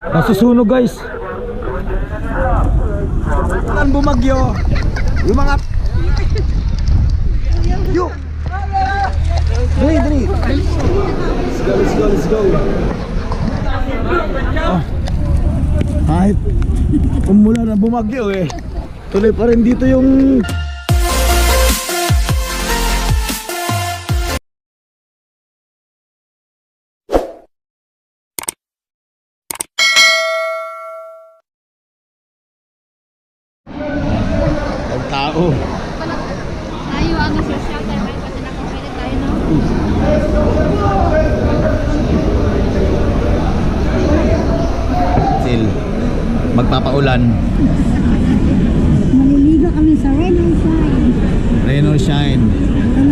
Nasusunog guys. Ang bumagyo. Yung mga yo. Dali, dali. Let's go, let's go, let's go. Kahit umulan na bumagyo eh, tuloy pa rin dito yung tao. Tayo ano social tayo may kasi nakapili tayo no. Still magpapaulan. Maliligo kami sa rain or shine. Rain or shine.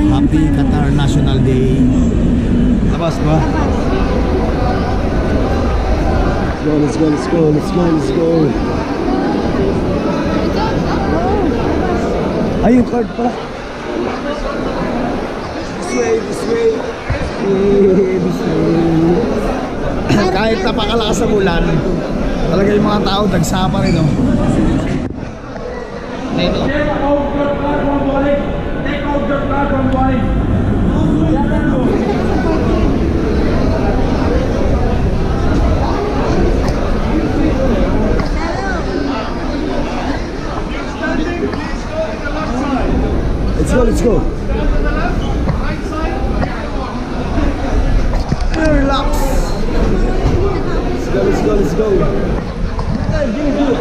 Happy Qatar National Day. Labas ba? Let's go, let's go, let's go, let's go. Ay, yung card pala. This way, this way. This way. Kahit napakalakas ang ulan, talaga yung mga tao nagsama rin, no? Take out your platform wallet. Take out your platform wallet. Let's go, let's go. Relax. Let's go, let's go, let's go. Hey, give me good.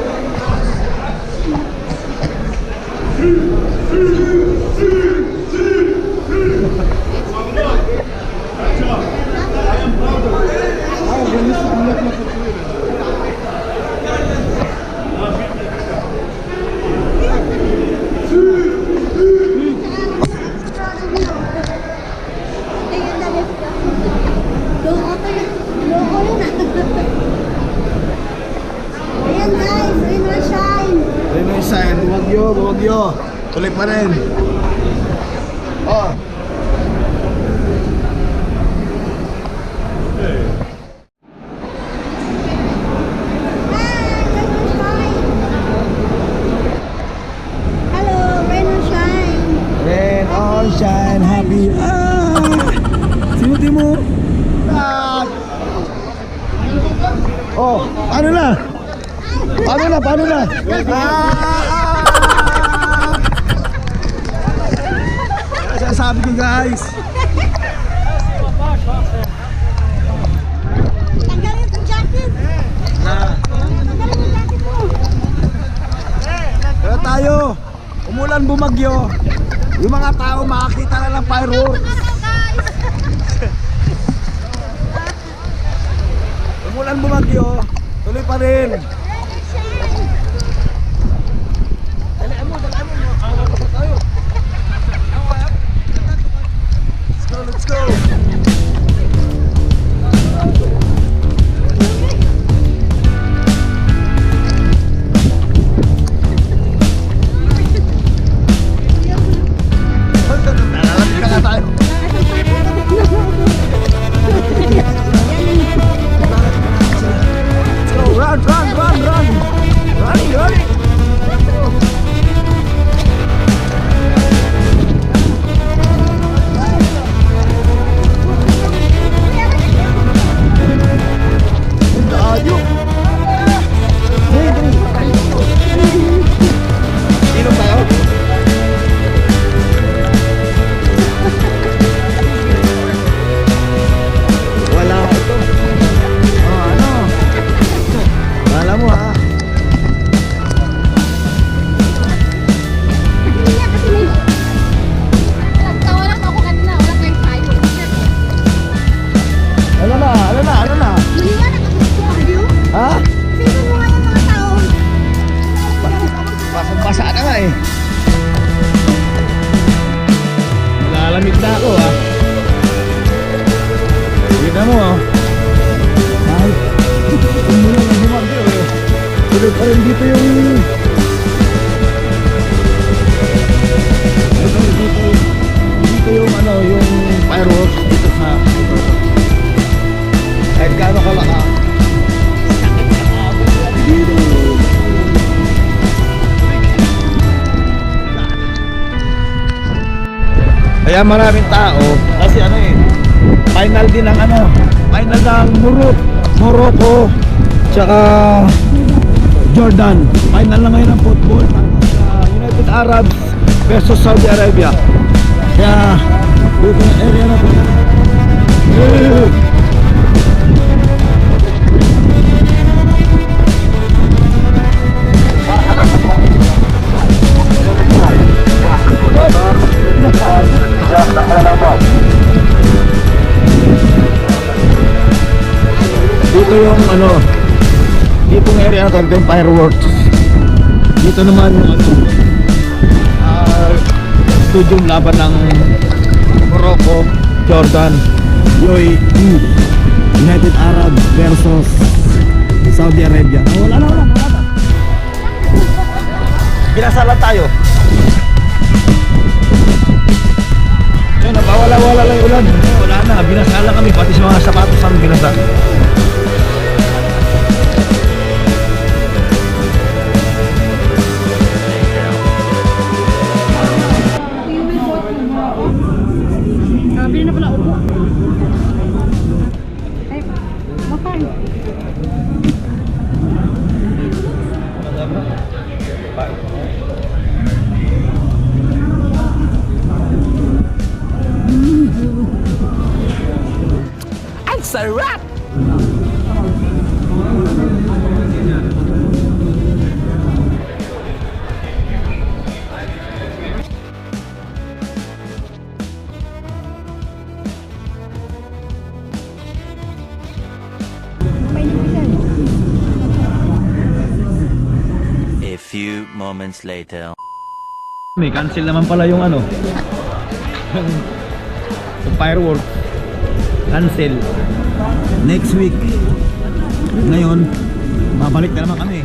Ayan guys, rain or shine. Rain or shine, bumagyo, bumagyo. Tuloy pa rin. Oh. Hello, rain or shine. Rain or shine, happy. Sino mo? Oh, paano na? Paano na? Paano na? Sabi ko guys. Tanggalin yung jacket. Tanggalin yung jacket mo. Kaya tayo, umulan bumagyo. Yung mga tao makakita na ng fireworks. Umulan bumagyo, tuloy pa rin. Let's go, let's go. Lalapit na nga tayo. Let's go, run, run, run, run. Running, running. Tayo. Inom tayo. Wala ako ito. Oh, ano? Wala mo ha. Nagtawa lang ako kanina, wala tayong fireworks. Ano na? Ano na? Ano na? Maliwanag ako sa audio. Ha? Sino mo nga yung mga tao? Pasang-pasa na nga eh. Lalamig na ako ha. Kita mo ha. Kahit umulan na bumagyo eh, tuloy pa rin dito yung dito yung ano, yung fireworks dito sa kahit gaano kalaka. Kaya maraming tao kasi ano eh, final din ng ano, final ng Morocco tsaka Jordan. Final na ngayon ng football. United Arabs versus Saudi Arabia. Kaya dito yung area na to. Dito yung ano, dito yung area na to, dito yung fireworks. Dito naman yung ano, studium laban ng Morocco, Jordan, UAE, United Arab versus Saudi Arabia. Oh, wala na. Binasalan tayo. Ayun, napawala-wala lang yung ulan. Wala na, binasalan kami, pati sa mga sapatos ang binasa. Bili na pala upo. Ay, makan. Ang sarap! A few moments later. May cancel naman pala yung ano, yung firework. Cancel. Next week. Ngayon, mabalik na naman kami.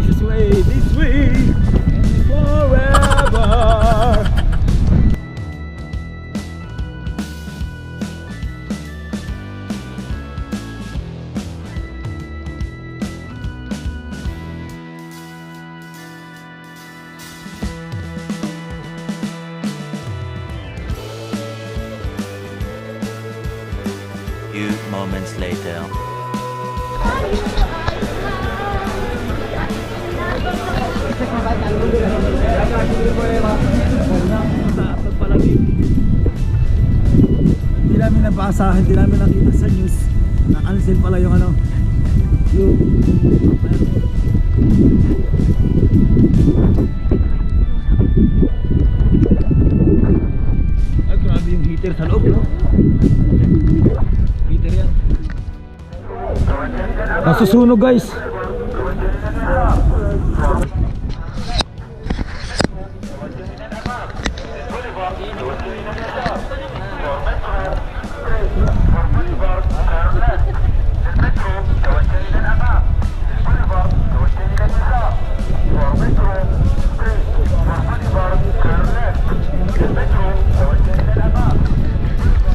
This way, and forever. Few moments later. Hindi namin nabasa, hindi namin nakita sa news na cancel pala yung ano, yung ay grabe yung heater sa loob, no? Heater yan. Nasusunog guys.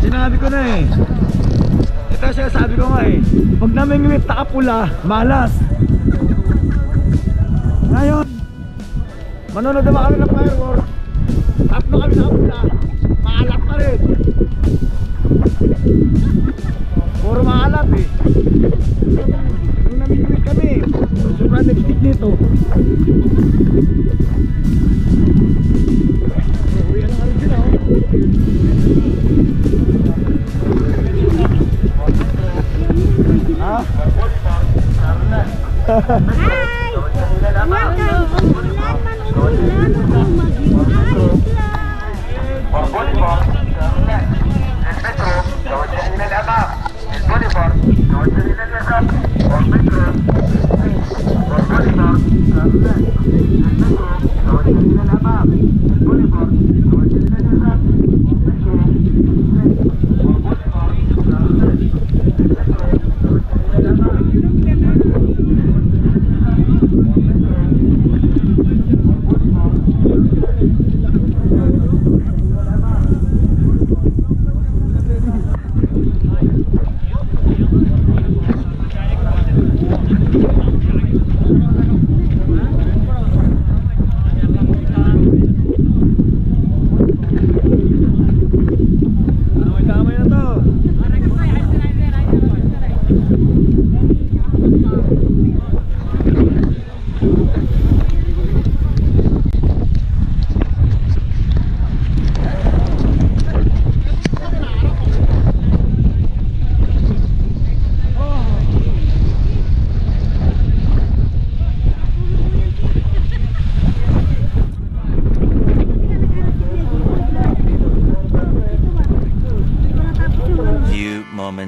Sinabi ko na eh. Ito siya sabi ko nga eh. Pag namingwit nakapula, malas. Ngayon, manonood naman kami ng firework. Tapno kami nakapula, maalat pa rin. Puro maalat eh. Nung namingwit kami, sobrang lipstick dito. Uwi na kami sila oh. Hi! Welcome! Umulan man umulan kung maging ayos lang.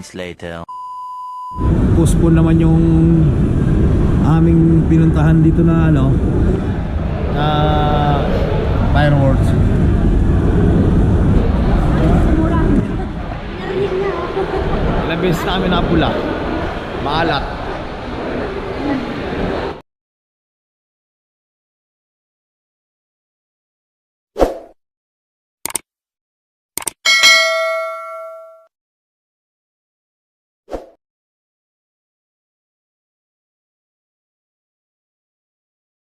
moments later. Postpone naman yung aming pinuntahan dito na ano na fireworks. Mura. Narinig na ako. Ilang beses na kami napula. Maalat.